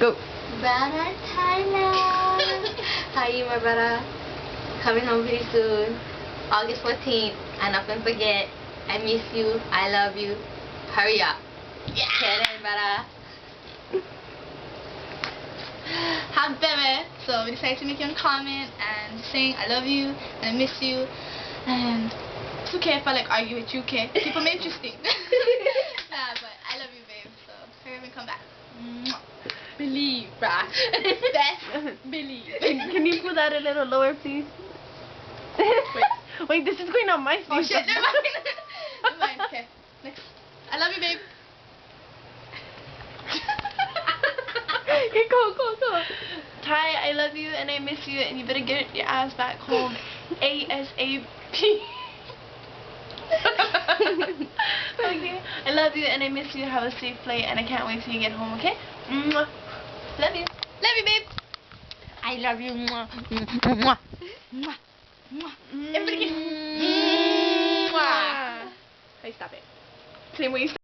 Go. Brother Thailand. How are you, my brother? Coming home pretty soon. August 14th. I'm not gonna forget. I miss you. I love you. Hurry up. Yeah. Get in, brother. Have baby. So we decided to make you a comment and saying I love you and I miss you, and it's okay if I like argue with you, okay? Keep them interesting. Nah, but I love you, babe. So hurry up and come back. Mwah. Believe, bruh. Best believe. Can you put that a little lower, please? Wait, this is going on my Oh screen. shit, never mind. Never mind. Okay, next. I love you, babe. Okay, go. Ty, I love you and I miss you, and you better get your ass back home ASAP. Okay, I love you and I miss you. Have a safe flight, and I can't wait till you get home. Okay? Mwah. Love you. Love you, babe. I love you. Mwah. Mwah. Mwah. Mwah. Everybody kiss. Mwah. Hey, stop it. Same way you